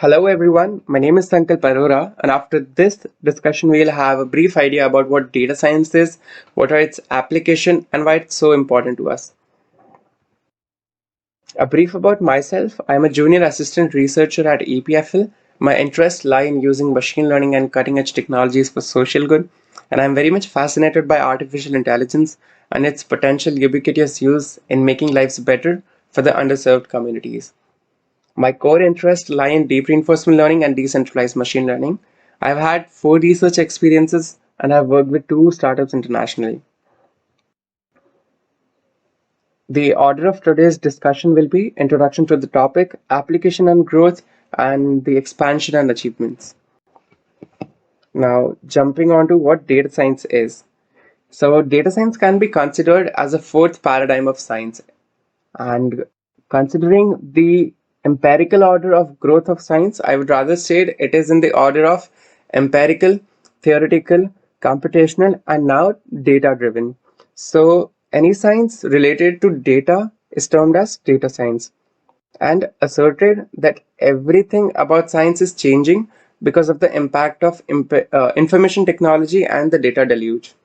Hello everyone, my name is Sankalp Arora, and after this discussion we'll have a brief idea about what data science is, what are its application and why it's so important to us. A brief about myself, I am a junior assistant researcher at EPFL. My interests lie in using machine learning and cutting edge technologies for social good, and I'm very much fascinated by artificial intelligence and its potential ubiquitous use in making lives better for the underserved communities. My core interests lie in deep reinforcement learning and decentralized machine learning. I've had 4 research experiences and I've worked with 2 startups internationally. The order of today's discussion will be introduction to the topic, application and growth, and the expansion and achievements. Now, jumping on to what data science is. So, data science can be considered as a fourth paradigm of science. And considering the empirical order of growth of science, I would rather say it is in the order of empirical, theoretical, computational, and now data driven. So, any science related to data is termed as data science and asserted that everything about science is changing because of the impact of information technology and the data deluge.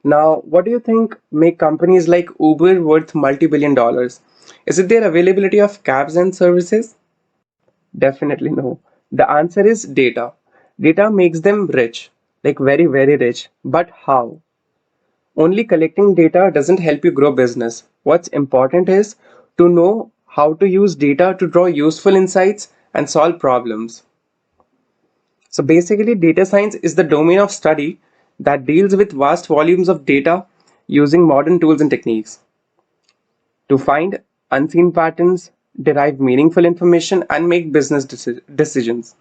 Now, what do you think make companies like Uber worth multi-billion dollars? Is it their availability of cabs and services? Definitely no. The answer is data. Data makes them rich, like very, very rich. But how? Only collecting data doesn't help you grow business. What's important is to know how to use data to draw useful insights and solve problems. So basically, data science is the domain of study that deals with vast volumes of data using modern tools and techniques to find unseen patterns, derive meaningful information, and make business decisions.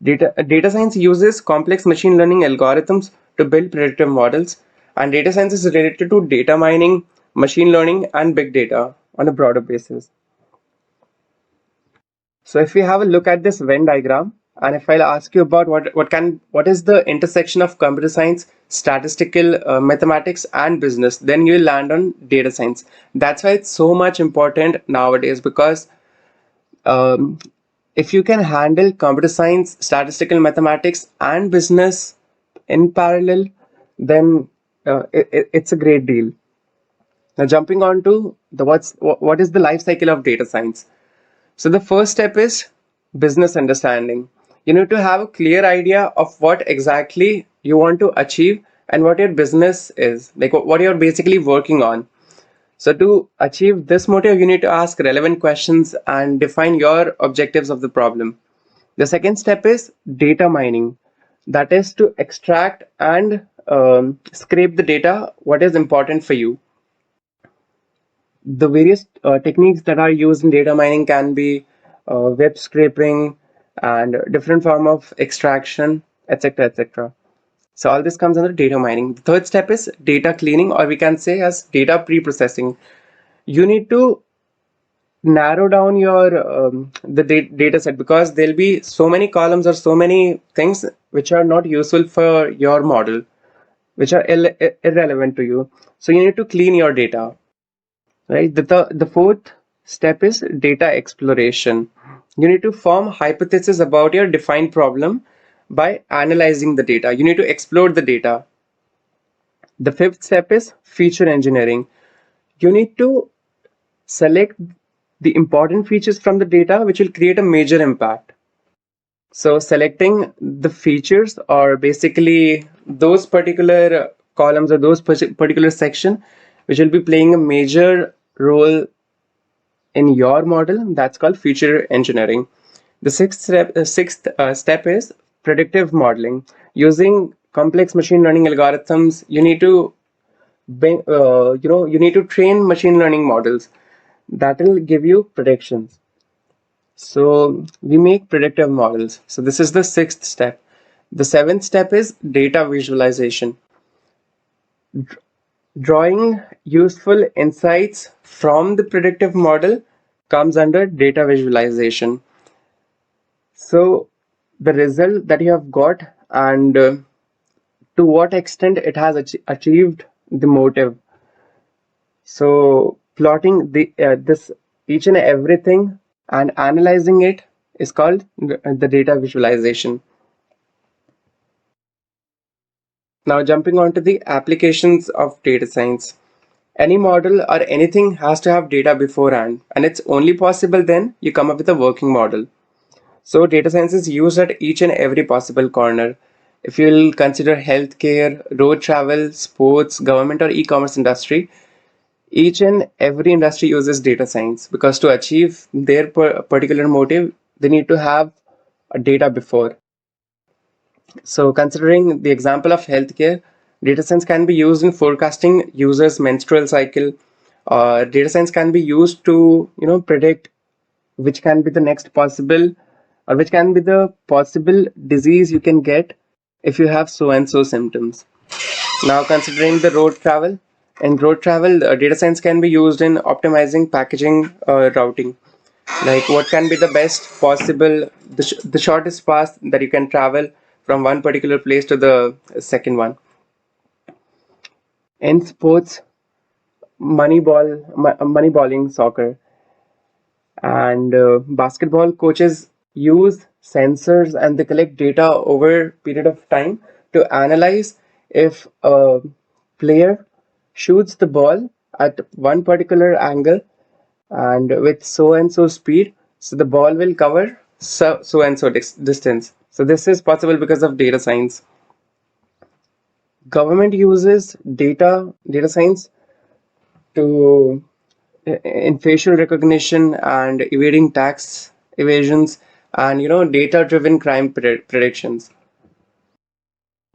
Data science uses complex machine learning algorithms to build predictive models, and data science is related to data mining, machine learning, and big data on a broader basis. So if we have a look at this Venn diagram, and if I'll ask you about what is the intersection of computer science, statistical mathematics, and business, then you'll land on data science. That's why it's so much important nowadays because um, if you can handle computer science, statistical mathematics, and business in parallel, then it's a great deal. Now jumping on to what is the life cycle of data science. So the first step is business understanding. You need to have a clear idea of what exactly you want to achieve and what your business is, like what you're basically working on. So to achieve this motive, you need to ask relevant questions and define your objectives of the problem. The second step is data mining. That is to extract and scrape the data, what is important for you. The various techniques that are used in data mining can be web scraping and different form of extraction, etc., etc. So all this comes under data mining. The third step is data cleaning, or we can say as data pre-processing. You need to narrow down your data set because there'll be so many columns or so many things which are not useful for your model, which are irrelevant to you. So you need to clean your data. Right. The fourth step is data exploration. You need to form hypothesis about your defined problem by analyzing the data. You need to explore the data. The fifth step is feature engineering. You need to select the important features from the data which will create a major impact. So selecting the features or basically those particular columns or those particular section which will be playing a major role in your model, that's called feature engineering. The sixth step is predictive modeling. Using complex machine learning algorithms, you need to you need to train machine learning models that will give you predictions. So we make predictive models. So this is the sixth step. The seventh step is data visualization. Drawing useful insights from the predictive model comes under data visualization. So the result that you have got and to what extent it has achieved the motive. So plotting this each and everything and analyzing it is called the data visualization. Now jumping on to the applications of data science. Any model or anything has to have data beforehand, and it's only possible then you come up with a working model. So data science is used at each and every possible corner. If you'll consider healthcare, road travel, sports, government or e-commerce industry, each and every industry uses data science because to achieve their particular motive, they need to have a data before. So considering the example of healthcare, data science can be used in forecasting users' menstrual cycle. Data science can be used to, predict which can be the next possible or which can be the possible disease you can get if you have so and so symptoms. Now, considering the road travel, in road travel, data science can be used in optimizing packaging routing. Like, what can be the best possible, the shortest path that you can travel from one particular place to the second one. In sports, moneyballing soccer, and basketball coaches use sensors and they collect data over a period of time to analyze if a player shoots the ball at one particular angle and with so and so speed, so the ball will cover so and so distance. So this is possible because of data science. Government uses data science to in facial recognition and evading tax evasions and data driven crime predictions.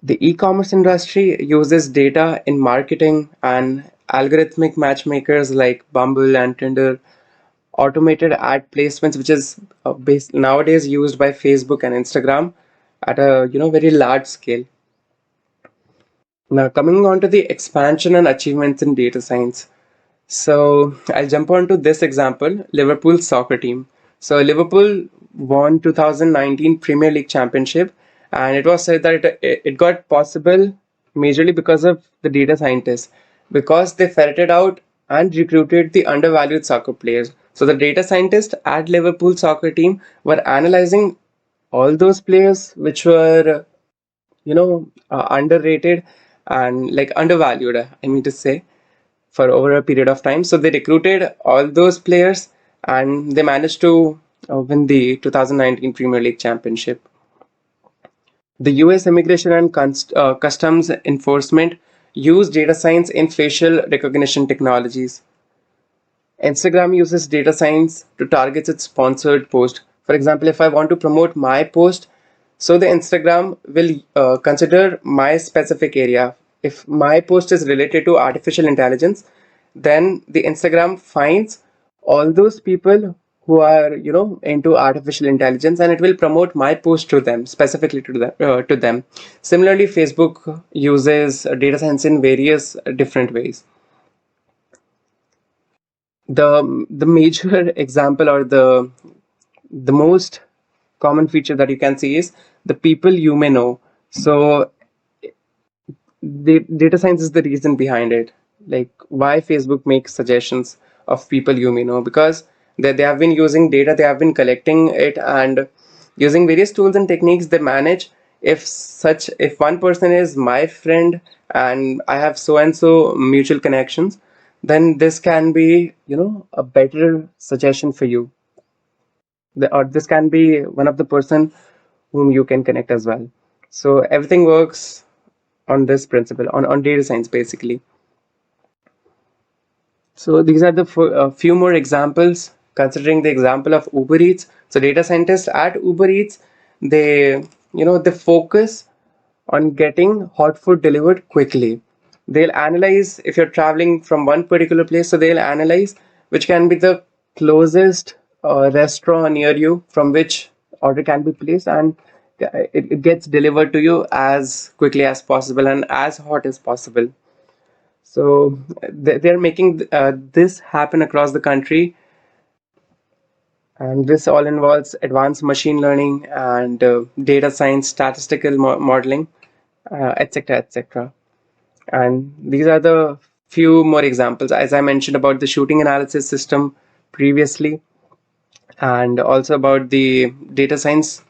The e-commerce industry uses data in marketing and algorithmic matchmakers like Bumble and Tinder, automated ad placements, which is nowadays used by Facebook and Instagram at a very large scale. Now coming on to the expansion and achievements in data science. So I'll jump on to this example, Liverpool soccer team. So Liverpool won 2019 Premier League Championship, and it was said that it got possible majorly because of the data scientists, because they ferreted out and recruited the undervalued soccer players. So the data scientists at Liverpool soccer team were analyzing all those players which were underrated and like undervalued, I mean to say, for over a period of time. So they recruited all those players and they managed to win the 2019 Premier League Championship. The US Immigration and Customs Enforcement use data science in facial recognition technologies. Instagram uses data science to target its sponsored post. For example, if I want to promote my post, so the Instagram will consider my specific area. If my post is related to artificial intelligence, then the Instagram finds all those people who are into artificial intelligence and it will promote my post to them, specifically to them. Similarly, Facebook uses data science in various different ways. The major example or the most common feature that you can see is the people you may know. So the data science is the reason behind it, like why Facebook makes suggestions of people you may know, because they have been using data, they have been collecting it, and using various tools and techniques they manage if one person is my friend and I have so and so mutual connections, then this can be a better suggestion for you, or this can be one of the person whom you can connect as well. So everything works on this principle, on data science basically. So these are the few more examples. Considering the example of Uber Eats, so data scientists at Uber Eats, they focus on getting hot food delivered quickly. They'll analyze if you're traveling from one particular place, so they'll analyze which can be the closest restaurant near you from which order can be placed, and it gets delivered to you as quickly as possible and as hot as possible. So they're making this happen across the country, and this all involves advanced machine learning and data science, statistical modeling, etc., etc. And these are the few more examples, as I mentioned about the shooting analysis system previously. and also about the data science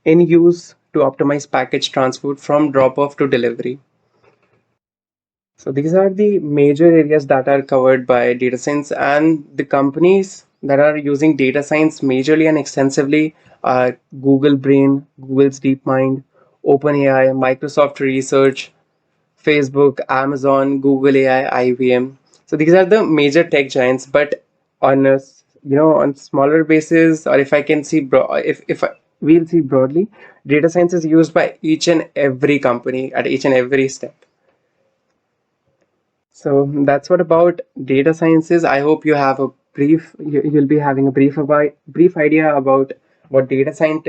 in use to optimize package transport from drop off to delivery. So these are the major areas that are covered by data science, and the companies that are using data science majorly and extensively are Google Brain, Google's DeepMind, OpenAI, Microsoft Research, Facebook, Amazon, Google AI, IBM. So these are the major tech giants, but on a on smaller basis, or if I can see we'll see broadly, data science is used by each and every company at each and every step. So that's what about data sciences. I hope you have a you'll be having a brief idea about what data science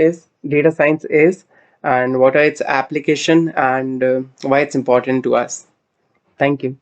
is, and what are its application, and why it's important to us. Thank you.